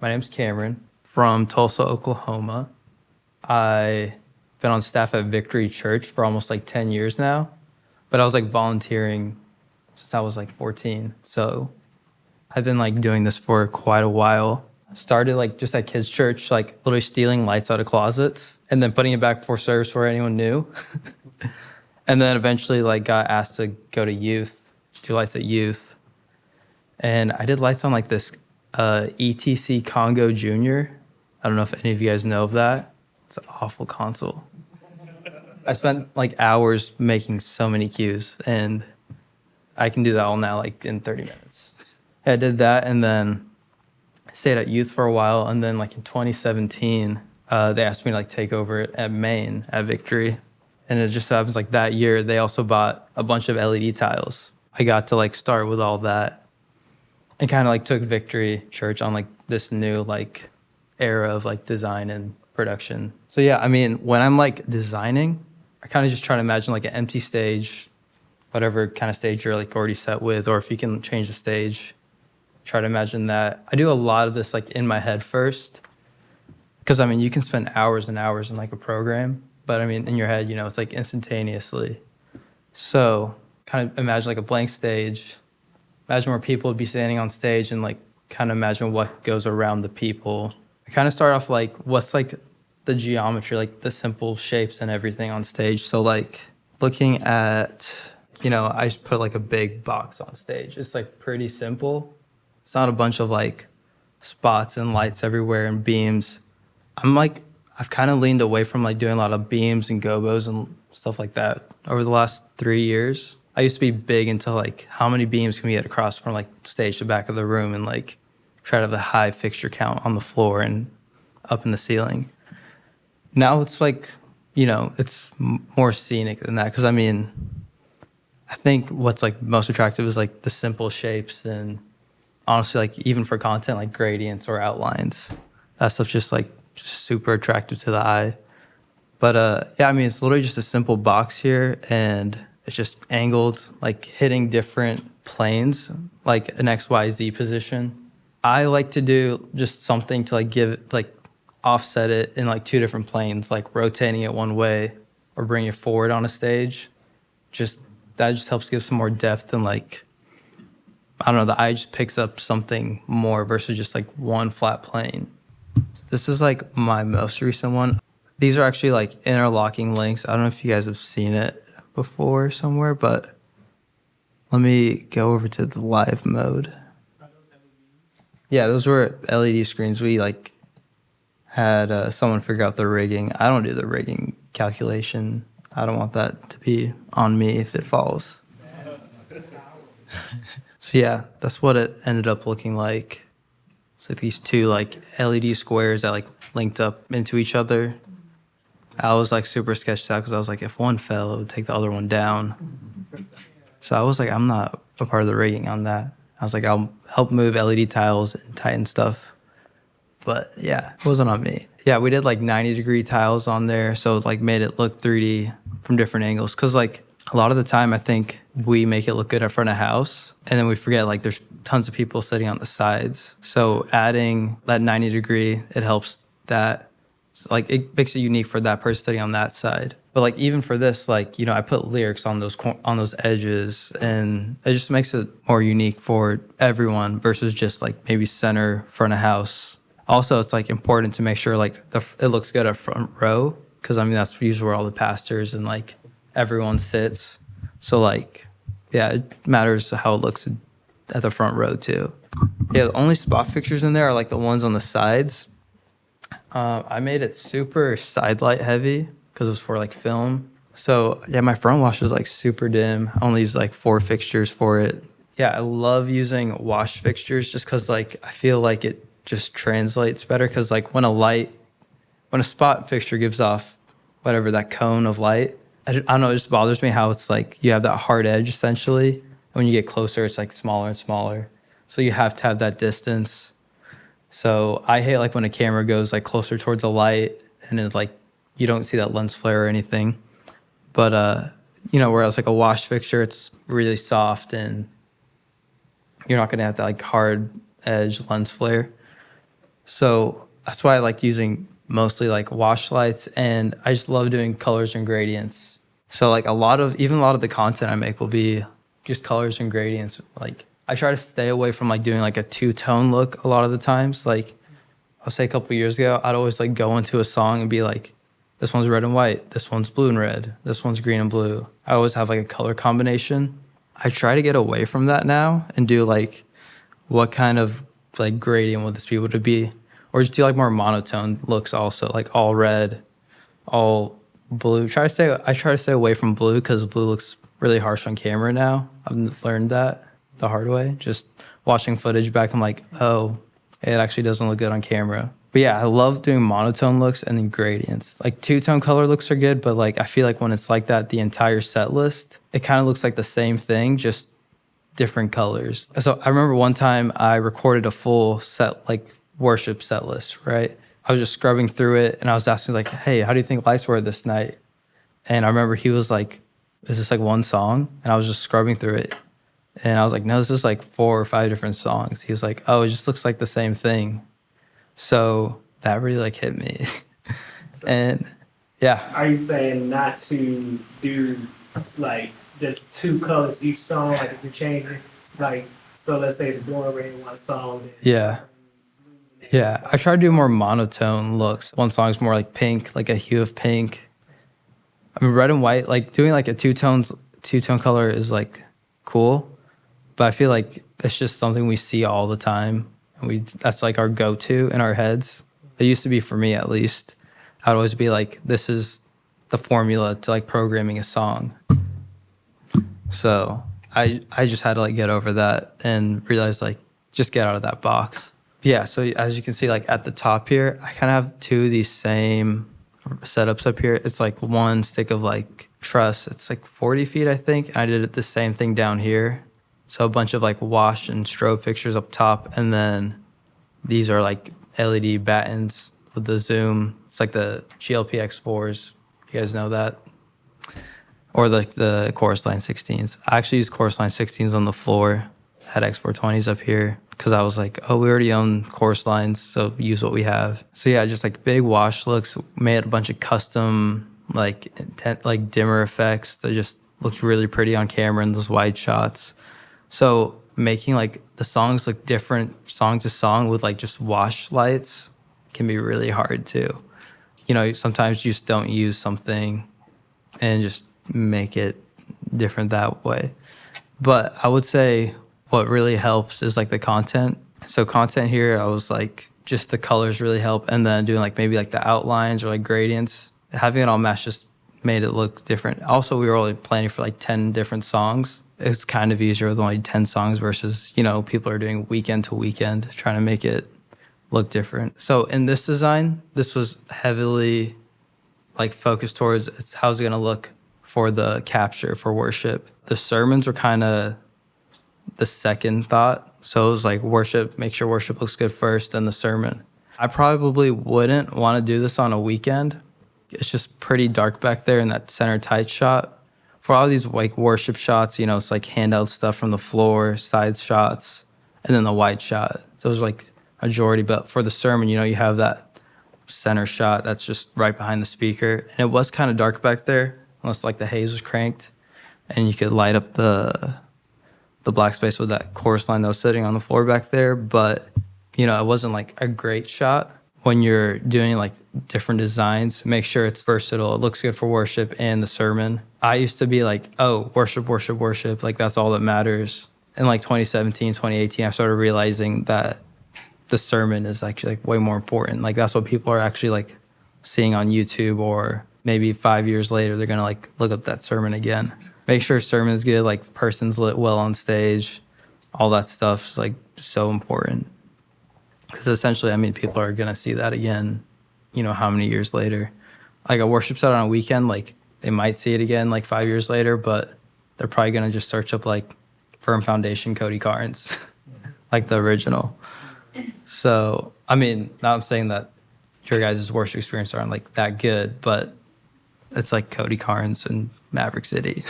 My name's Cameron from Tulsa, Oklahoma. I've been on staff at Victory Church for almost like 10 years now, but I was like volunteering since I was like 14. So I've been like doing this for quite a while. Started like just at kids' church, like literally stealing lights out of closets and then putting it back before service for anyone new. And then eventually like got asked to go to youth, do lights at youth. And I did lights on like this ETC Congo Junior. I don't know if any of you guys know of that. It's an awful console. I spent like hours making so many cues, and I can do that all now like in 30 minutes. I did that, and then stayed at youth for a while, and then like in 2017, they asked me to like take over at Maine at Victory. And it just happens like that year, they also bought a bunch of LED tiles. I got to like start with all that and kind of like took Victory Church on like this new like era of like design and production. So yeah, I mean, when I'm like designing, I kind of just try to imagine like an empty stage, whatever kind of stage you're like already set with, or if you can change the stage, try to imagine that. I do a lot of this like in my head first, because I mean, you can spend hours and hours in like a program, but I mean, in your head, you know, it's like instantaneously. So kind of imagine like a blank stage, imagine where people would be standing on stage, and like kind of imagine what goes around the people. I kind of start off like what's like the geometry, like the simple shapes and everything on stage. So like looking at, you know, I just put like a big box on stage. It's like pretty simple. It's not a bunch of like spots and lights everywhere and beams. I've kind of leaned away from like doing a lot of beams and gobos and stuff like that over the last 3 years. I used to be big into like how many beams can we get across from like stage to back of the room, and like try to have a high fixture count on the floor and up in the ceiling. Now it's like, you know, it's more scenic than that, because I mean, I think what's like most attractive is like the simple shapes, and honestly like even for content like gradients or outlines, that stuff's just like just super attractive to the eye. But yeah, I mean, it's literally just a simple box here, and it's just angled, like hitting different planes, like an XYZ position. I like to do just something to like give it, like offset it in like two different planes, like rotating it one way or bring it forward on a stage. That just helps give some more depth, and like, I don't know, the eye just picks up something more versus just like one flat plane. This is like my most recent one. These are actually like interlocking links. I don't know if you guys have seen it before somewhere, but let me go over to the live mode. Yeah, those were LED screens. We like had someone figure out the rigging. I don't do the rigging calculation. I don't want that to be on me if it falls. So yeah, that's what it ended up looking like. It's like these two like LED squares that like linked up into each other. I was like super sketched out because I was like, if one fell, it would take the other one down. So I was like, I'm not a part of the rigging on that. I was like, I'll help move LED tiles and tighten stuff. But yeah, it wasn't on me. Yeah, we did like 90-degree tiles on there, so it like made it look 3D from different angles. Because like a lot of the time, I think we make it look good in front of house, and then we forget like there's tons of people sitting on the sides. So adding that 90-degree, it helps that. So like it makes it unique for that person sitting on that side. But like even for this, like, you know, I put lyrics on those edges, and it just makes it more unique for everyone versus just like maybe center front of house. Also, it's like important to make sure like it looks good at front row, because I mean that's usually where all the pastors and like everyone sits. So like, yeah, it matters how it looks at the front row too. Yeah, the only spot fixtures in there are like the ones on the sides. I made it super side light heavy because it was for like film. So yeah, my front wash is like super dim. I only use like 4 fixtures for it. Yeah, I love using wash fixtures just because like I feel like it just translates better, because like when a spot fixture gives off whatever that cone of light, I don't know, it just bothers me how it's like you have that hard edge essentially, and when you get closer it's like smaller and smaller, so you have to have that distance. So I hate like when a camera goes like closer towards a light and it's like you don't see that lens flare or anything. But you know, whereas like a wash fixture, it's really soft and you're not gonna have that like hard edge lens flare. So that's why I like using mostly like wash lights, and I just love doing colors and gradients. So like a lot of the content I make will be just colors and gradients. Like I try to stay away from like doing like a two-tone look a lot of the times. Like I'll say a couple years ago, I'd always like go into a song and be like, this one's red and white, this one's blue and red, this one's green and blue. I always have like a color combination. I try to get away from that now and do like, what kind of like gradient would this be? Would it be, or just do like more monotone looks also, like all red, all blue. I try to stay away from blue because blue looks really harsh on camera now. I've learned that the hard way. Just watching footage back, I'm like, oh, it actually doesn't look good on camera. But yeah, I love doing monotone looks and then gradients. Like two-tone color looks are good, but like I feel like when it's like that, the entire set list, it kind of looks like the same thing, just different colors. So I remember one time I recorded a full set, like worship set list, right? I was just scrubbing through it and I was asking like, hey, how do you think lights were this night? And I remember he was like, is this like one song? And I was just scrubbing through it. And I was like, no, this is like 4 or 5 different songs. He was like, oh, it just looks like the same thing. So that really like hit me. And yeah. Are you saying not to do like just 2 colors each song, like if you change it, like, so let's say it's blue and red in one song. Then Yeah. Yeah. I try to do more monotone looks. One song's more like pink, like a hue of pink. I mean, red and white, like doing like a two-tone color is like cool, but I feel like it's just something we see all the time. And that's like our go-to in our heads. It used to be for me, at least. I'd always be like, this is the formula to like programming a song. So I just had to like get over that and realize like, just get out of that box. Yeah, so as you can see, like at the top here, I kind of have 2 of these same setups up here. It's like one stick of like truss. It's like 40 feet, I think. I did the same thing down here. So a bunch of like wash and strobe fixtures up top. And then these are like LED battens with the zoom. It's like the GLP X4s. You guys know that? Or like the Chorus Line 16s. I actually use Chorus Line 16s on the floor. Had X420s up here because I was like, oh, we already own Chorus Lines, so use what we have. So yeah, just like big wash looks. Made a bunch of custom like dimmer effects that just looked really pretty on camera in those wide shots. So making like the songs look different song to song with like just wash lights can be really hard too. You know, sometimes you just don't use something and just make it different that way. But I would say what really helps is like the content. So content here, I was like, just the colors really help. And then doing like maybe like the outlines or like gradients, having it all match just made it look different. Also, we were only planning for like 10 different songs. It's kind of easier with only 10 songs versus, you know, people are doing weekend to weekend, trying to make it look different. So in this design, this was heavily like focused towards how's it going to look for the capture for worship. The sermons were kind of the second thought. So it was like worship, make sure worship looks good first, then the sermon. I probably wouldn't want to do this on a weekend. It's just pretty dark back there in that center tight shot. For all these like worship shots, you know, it's like handheld stuff from the floor, side shots, and then the wide shot. Those are like majority. But for the sermon, you know, you have that center shot that's just right behind the speaker. And it was kind of dark back there, unless like the haze was cranked, and you could light up the black space with that chorus line that was sitting on the floor back there. But, you know, it wasn't like a great shot. When you're doing like different designs, make sure it's versatile. It looks good for worship and the sermon. I used to be like, oh, worship, worship, worship. Like that's all that matters. In like 2017, 2018, I started realizing that the sermon is actually like way more important. Like that's what people are actually like seeing on YouTube, or maybe 5 years later, they're going to like look up that sermon again. Make sure sermon's good, like the person's lit well on stage. All that stuff's like so important. Because essentially, I mean, people are going to see that again, you know, how many years later. Like a worship set on a weekend, like they might see it again like 5 years later, but they're probably going to just search up like Firm Foundation Cody Carnes, like the original. So, I mean, now I'm saying that your guys' worship experience aren't like that good, but it's like Cody Carnes and Maverick City.